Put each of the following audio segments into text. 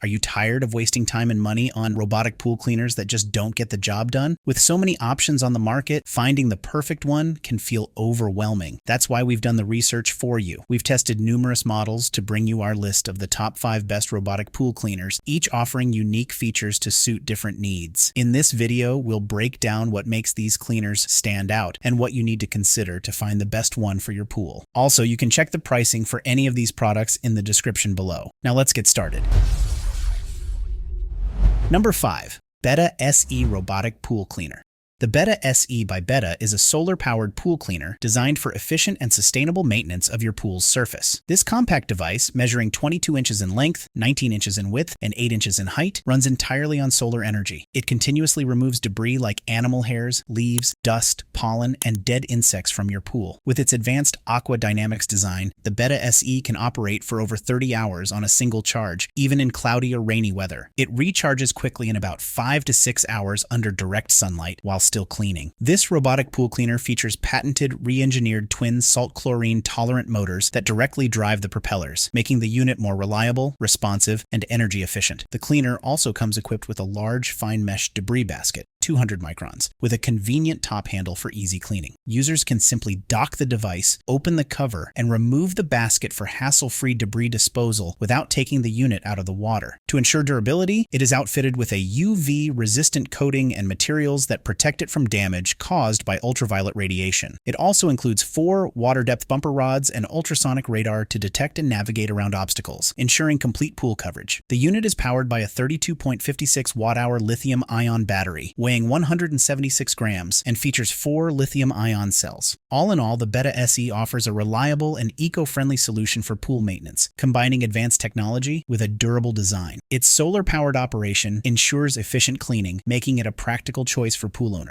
Are you tired of wasting time and money on robotic pool cleaners that just don't get the job done? With so many options on the market, finding the perfect one can feel overwhelming. That's why we've done the research for you. We've tested numerous models to bring you our list of the top 5 best robotic pool cleaners, each offering unique features to suit different needs. In this video, we'll break down what makes these cleaners stand out and what you need to consider to find the best one for your pool. Also, you can check the pricing for any of these products in the description below. Now let's get started. Number 5. Betta SE Robotic Pool Cleaner. The Betta SE by Betta is a solar-powered pool cleaner designed for efficient and sustainable maintenance of your pool's surface. This compact device, measuring 22 inches in length, 19 inches in width, and 8 inches in height, runs entirely on solar energy. It continuously removes debris like animal hairs, leaves, dust, pollen, and dead insects from your pool. With its advanced aqua dynamics design, the Betta SE can operate for over 30 hours on a single charge, even in cloudy or rainy weather. It recharges quickly in about 5 to 6 hours under direct sunlight while still cleaning. This robotic pool cleaner features patented re-engineered twin salt chlorine tolerant motors that directly drive the propellers, making the unit more reliable, responsive, and energy efficient. The cleaner also comes equipped with a large fine mesh debris basket, 200 microns, with a convenient top handle for easy cleaning. Users can simply dock the device, open the cover, and remove the basket for hassle-free debris disposal without taking the unit out of the water. To ensure durability, it is outfitted with a UV-resistant coating and materials that protect it from damage caused by ultraviolet radiation. It also includes 4 water-depth bumper rods and ultrasonic radar to detect and navigate around obstacles, ensuring complete pool coverage. The unit is powered by a 32.56 watt-hour lithium-ion battery, weighing 176 grams, and features 4 lithium-ion cells. All in all, the Betta SE offers a reliable and eco-friendly solution for pool maintenance, combining advanced technology with a durable design. Its solar-powered operation ensures efficient cleaning, making it a practical choice for pool owners.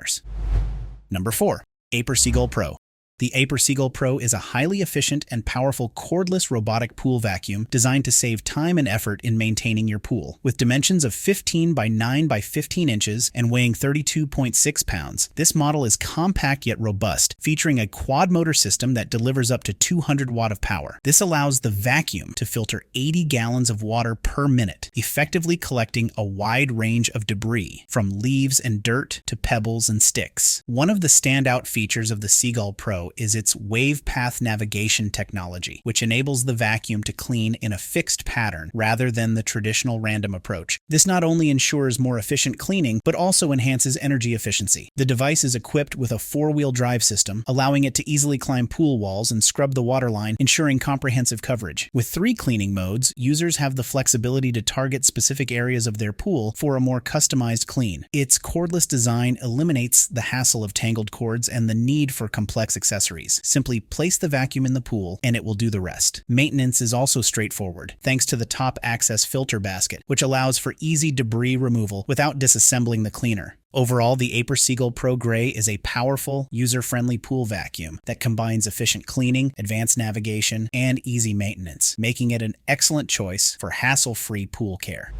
Number 4. AIPER Seagull Pro. The AIPER Seagull Pro is a highly efficient and powerful cordless robotic pool vacuum designed to save time and effort in maintaining your pool. With dimensions of 15 by 9 by 15 inches and weighing 32.6 pounds, this model is compact yet robust, featuring a quad motor system that delivers up to 200 watt of power. This allows the vacuum to filter 80 gallons of water per minute, effectively collecting a wide range of debris, from leaves and dirt to pebbles and sticks. One of the standout features of the Seagull Pro is its wave path navigation technology, which enables the vacuum to clean in a fixed pattern rather than the traditional random approach. This not only ensures more efficient cleaning, but also enhances energy efficiency. The device is equipped with a 4-wheel drive system, allowing it to easily climb pool walls and scrub the waterline, ensuring comprehensive coverage. With 3 cleaning modes, users have the flexibility to target specific areas of their pool for a more customized clean. Its cordless design eliminates the hassle of tangled cords and the need for complex accessories. Simply place the vacuum in the pool and it will do the rest. Maintenance is also straightforward, thanks to the top access filter basket, which allows for easy debris removal without disassembling the cleaner. Overall, the AIPER Seagull Pro Gray is a powerful, user-friendly pool vacuum that combines efficient cleaning, advanced navigation, and easy maintenance, making it an excellent choice for hassle-free pool care.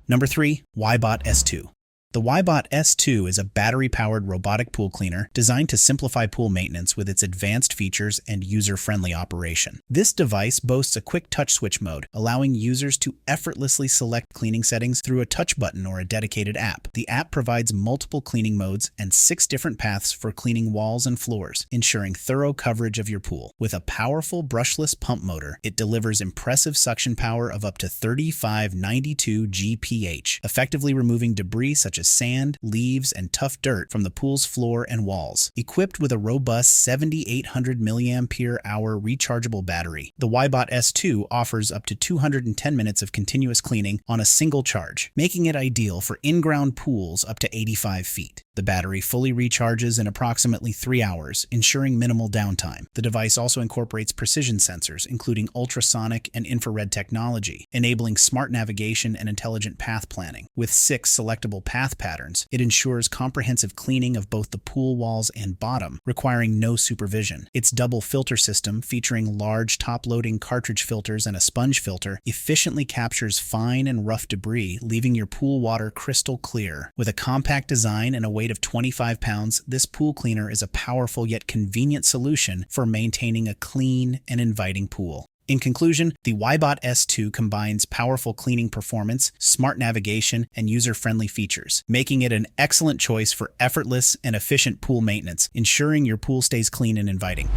Number 3. WYBOT S2. The WYBOT S2 is a battery-powered robotic pool cleaner designed to simplify pool maintenance with its advanced features and user-friendly operation. This device boasts a quick touch switch mode, allowing users to effortlessly select cleaning settings through a touch button or a dedicated app. The app provides multiple cleaning modes and 6 different paths for cleaning walls and floors, ensuring thorough coverage of your pool. With a powerful brushless pump motor, it delivers impressive suction power of up to 3592 GPH, effectively removing debris such as sand, leaves, and tough dirt from the pool's floor and walls. Equipped with a robust 7,800 mAh rechargeable battery, the WYBOT S2 offers up to 210 minutes of continuous cleaning on a single charge, making it ideal for in-ground pools up to 85 feet. The battery fully recharges in approximately 3 hours, ensuring minimal downtime. The device also incorporates precision sensors, including ultrasonic and infrared technology, enabling smart navigation and intelligent path planning. With 6 selectable path patterns, it ensures comprehensive cleaning of both the pool walls and bottom, requiring no supervision. Its double filter system, featuring large top-loading cartridge filters and a sponge filter, efficiently captures fine and rough debris, leaving your pool water crystal clear. With a compact design and a weight of 25 pounds, this pool cleaner is a powerful yet convenient solution for maintaining a clean and inviting pool. In conclusion, the WYBOT S2 combines powerful cleaning performance, smart navigation, and user-friendly features, making it an excellent choice for effortless and efficient pool maintenance, ensuring your pool stays clean and inviting.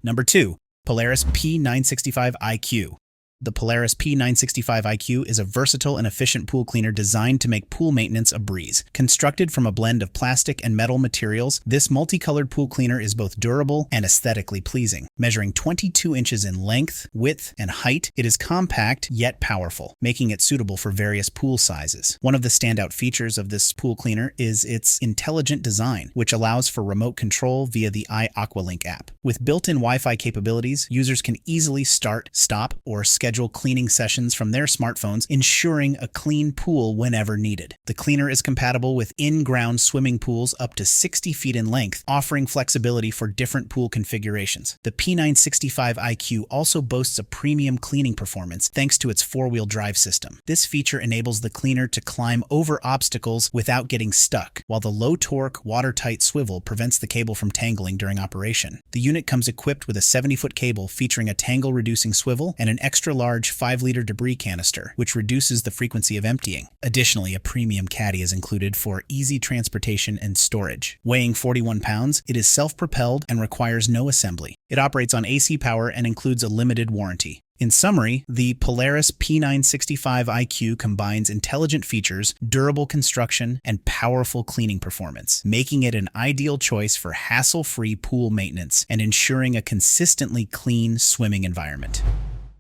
Number 2. Polaris P965iQ. The Polaris P965iQ is a versatile and efficient pool cleaner designed to make pool maintenance a breeze. Constructed from a blend of plastic and metal materials, this multicolored pool cleaner is both durable and aesthetically pleasing. Measuring 22 inches in length, width, and height, it is compact yet powerful, making it suitable for various pool sizes. One of the standout features of this pool cleaner is its intelligent design, which allows for remote control via the iAqualink app. With built-in Wi-Fi capabilities, users can easily start, stop, or schedule cleaning sessions from their smartphones, ensuring a clean pool whenever needed. The cleaner is compatible with in-ground swimming pools up to 60 feet in length, offering flexibility for different pool configurations. The P965iQ also boasts a premium cleaning performance thanks to its four-wheel drive system. This feature enables the cleaner to climb over obstacles without getting stuck, while the low-torque, watertight swivel prevents the cable from tangling during operation. The unit comes equipped with a 70-foot cable featuring a tangle-reducing swivel and an extra-large 5-liter debris canister, which reduces the frequency of emptying. Additionally, a premium caddy is included for easy transportation and storage. Weighing 41 pounds, it is self-propelled and requires no assembly. It operates on AC power and includes a limited warranty. In summary, the Polaris P965iQ combines intelligent features, durable construction, and powerful cleaning performance, making it an ideal choice for hassle-free pool maintenance and ensuring a consistently clean swimming environment.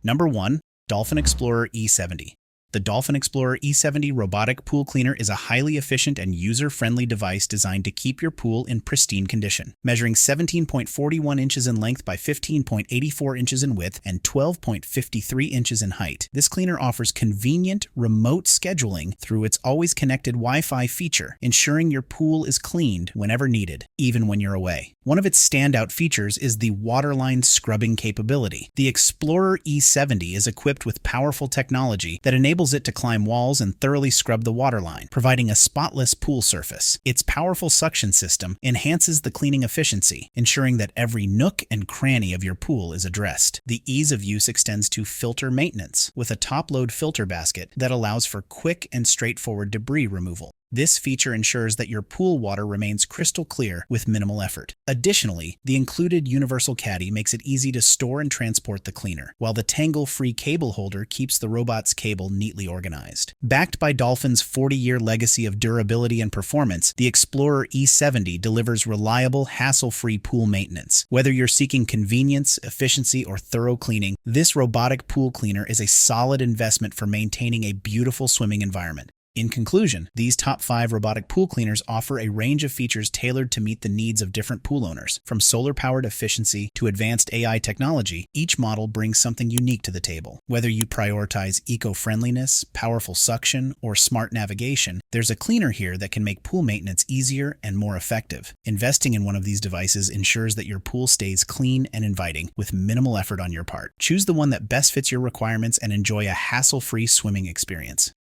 Number 1. Dolphin Explorer E70. The Dolphin Explorer E70 robotic pool cleaner is a highly efficient and user-friendly device designed to keep your pool in pristine condition. Measuring 17.41 inches in length by 15.84 inches in width and 12.53 inches in height, this cleaner offers convenient remote scheduling through its always-connected Wi-Fi feature, ensuring your pool is cleaned whenever needed, even when you're away. One of its standout features is the waterline scrubbing capability. The Explorer E70 is equipped with powerful technology that enables it to climb walls and thoroughly scrub the waterline, providing a spotless pool surface. Its powerful suction system enhances the cleaning efficiency, ensuring that every nook and cranny of your pool is addressed. The ease of use extends to filter maintenance, with a top-load filter basket that allows for quick and straightforward debris removal. This feature ensures that your pool water remains crystal clear with minimal effort. Additionally, the included universal caddy makes it easy to store and transport the cleaner, while the tangle-free cable holder keeps the robot's cable neatly organized. Backed by Dolphin's 40-year legacy of durability and performance, the Explorer E70 delivers reliable, hassle-free pool maintenance. Whether you're seeking convenience, efficiency, or thorough cleaning, this robotic pool cleaner is a solid investment for maintaining a beautiful swimming environment. In conclusion, these top 5 robotic pool cleaners offer a range of features tailored to meet the needs of different pool owners. From solar-powered efficiency to advanced AI technology, each model brings something unique to the table. Whether you prioritize eco-friendliness, powerful suction, or smart navigation, there's a cleaner here that can make pool maintenance easier and more effective. Investing in one of these devices ensures that your pool stays clean and inviting with minimal effort on your part. Choose the one that best fits your requirements and enjoy a hassle-free swimming experience.